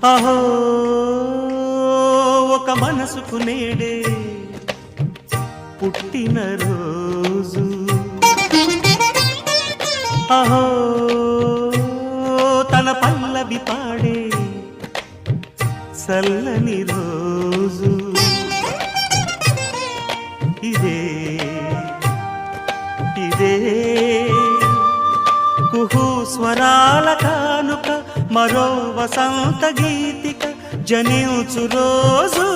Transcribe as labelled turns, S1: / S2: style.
S1: అహో ఒక మనసుకు నేడే పుట్టిన రోజు, అహో తన పల్లవి పాడే చల్లని రోజు. ఇదే ఇదే కుహు స్వరాల కానుక, మరో వసంత గీతిక జనించు రోజు.